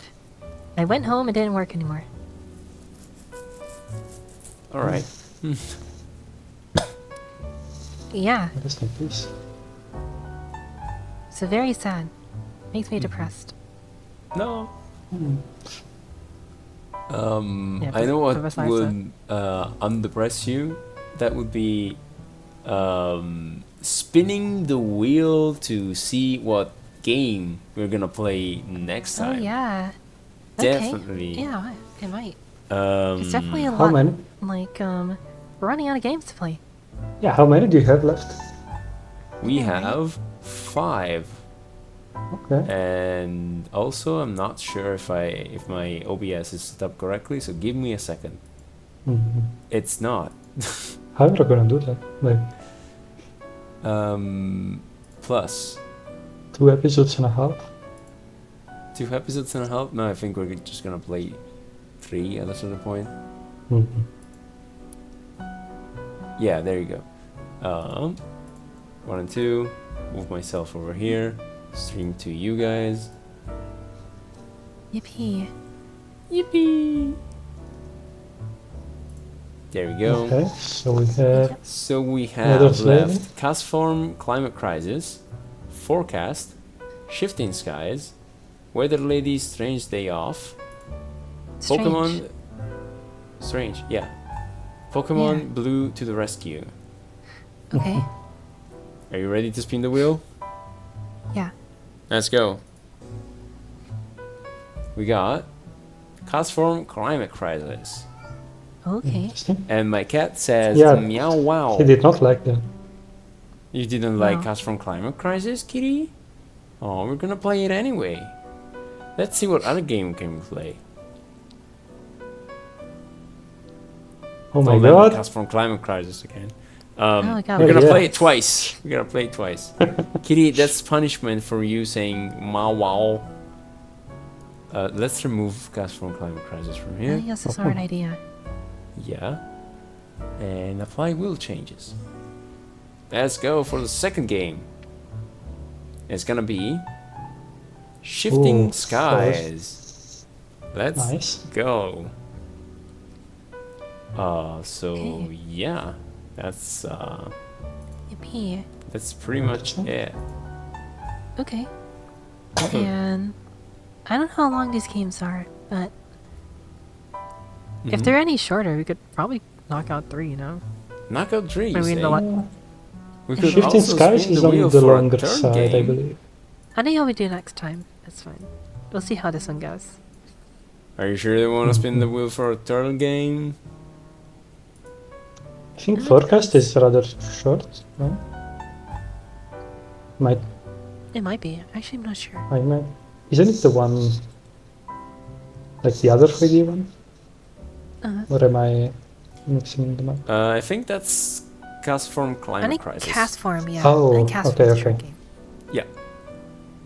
I went home, it didn't work anymore. All right. Yeah, Rest in peace. so very sad. Makes me depressed. No. Hmm. Yeah, I know but what besides would undepress you. That would be spinning the wheel to see what game we're gonna play next Oh time. yeah. Okay. Definitely. Yeah, it might. Um, It's definitely a How lot. many? Like, we're running out of games to play. Yeah, how many do you have left? we Yeah, right. have 5, Okay. and also I'm not sure if my OBS is set up correctly. So give me a second. Mhm. It's not. How are you gonna do that? Like Plus 2 episodes and a half? 2 episodes and a half. No, I think we're just gonna play 3 at a certain point. Mhm. Yeah, there you go. 1 and 2. Move myself over here. Stream to you guys. Yippee. Yippee! There we go. Okay, so we have So we Weather's have Lady. left Castform, Climate Crisis, Forecast, Shifting strange. Yeah. Pokemon Yeah. Blue to the rescue. Okay. Are you ready to spin the wheel? Yeah. Let's go. We got Castform Climate Crisis. Okay. Interesting. And my cat says Yeah. meow wow. He did not like that. You didn't like No. Castform Climate Crisis, kitty? Oh, we're gonna play it anyway. Let's see what other game can we play. Oh my then god. Castform Climate Crisis again. Oh my god. We're gonna yeah. play it twice. We're gonna play it twice. Kitty, that's punishment for you saying meow wow. Let's remove Castform Climate Crisis from I here. think that's a smart idea. Yeah. And apply wheel changes. Let's go for the second game. It's gonna be Shifting Ooh, Skies. Let's Nice. go. So Okay. yeah, that's Yippee. pretty much it. Okay. And I don't know how long these games are, but if Mhm. they're any shorter, we could probably knock out 3, you know? Knockout 3, you Maybe in say? the We could Shifting also Skies spin is the on wheel the for a longer third side, I game. believe. I think how we do next time. That's fine. We'll see how this one goes. Are you sure they want to spin the wheel for a third game? I think Forecast is rather short, no? Might, It might be. Actually, I'm not sure. I might. Isn't it the one, like the other 3D one? Or am I mixing them up? I think that's Castform I Climate think Crisis. Cast Form, yeah. Oh, I think Cast okay, Form is a short okay. game. Yeah,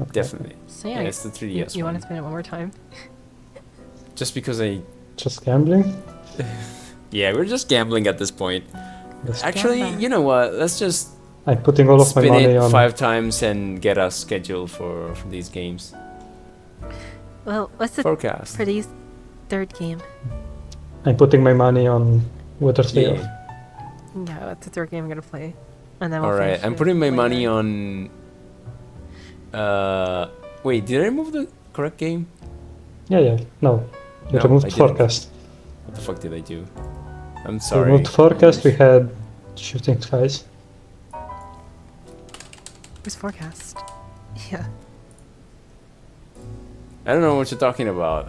Okay. definitely. So Yeah, yeah, it's the 3DS you one. want to spin it one more time? Just because I... Just gambling? Yeah, we're just gambling at this point. Yes. Actually, Gamble. you know what? Let's just I'm putting all of my spin money it on. 5 times and get us scheduled for these games. Well, what's the Forecast. for these third game? I'm putting my money on Weather's Day Off. Yeah. Yeah, that's the third game I'm gonna play. And then we'll Alright, finish I'm it putting my money later. on... Wait, did I remove the correct game? Yeah. No. You No, I removed didn't. Forecast. What the fuck did I do? I'm You sorry. removed Forecast, we had Shifting Skies. Where's forecast? Yeah. I don't know what you're talking about.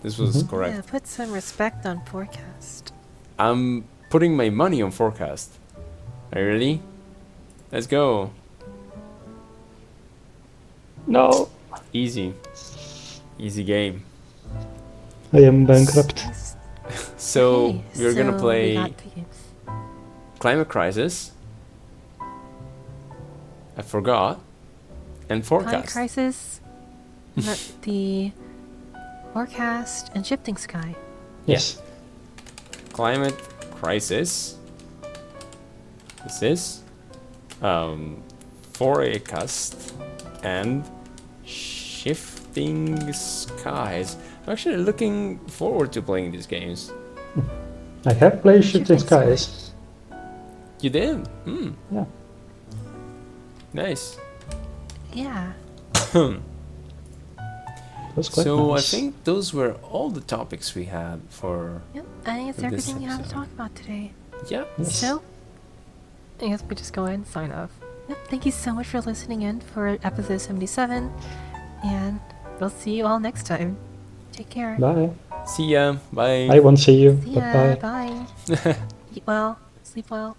This was Mhm. correct. Yeah, put some respect on forecast. I'm putting my money on Forecast. Are you ready? Let's go. No! Easy. Easy game. I am bankrupt. Nice. So Okay, we're gonna so play we got three games. Climate Crisis. I forgot. And Climate Forecast. crisis, the forecast, and shifting sky. Yes. Climate Crisis. This is Forecast and Shifting Skies. I'm actually looking forward to playing these games. I have played Shifting Shifting Skies. You did? Hmm. Yeah. Nice. Yeah. It was quite So nice. I think those were all the topics we had for... Yep. I think it's For this everything you have to episode. talk about today. Yeah. Yes. So, I guess we just go ahead and sign off. Yep. Thank you so much for listening in for episode 77, and we'll see you all next time. Take care. Bye. See ya. Bye. I won't see you, See but ya. bye. Bye. Eat well. Sleep well.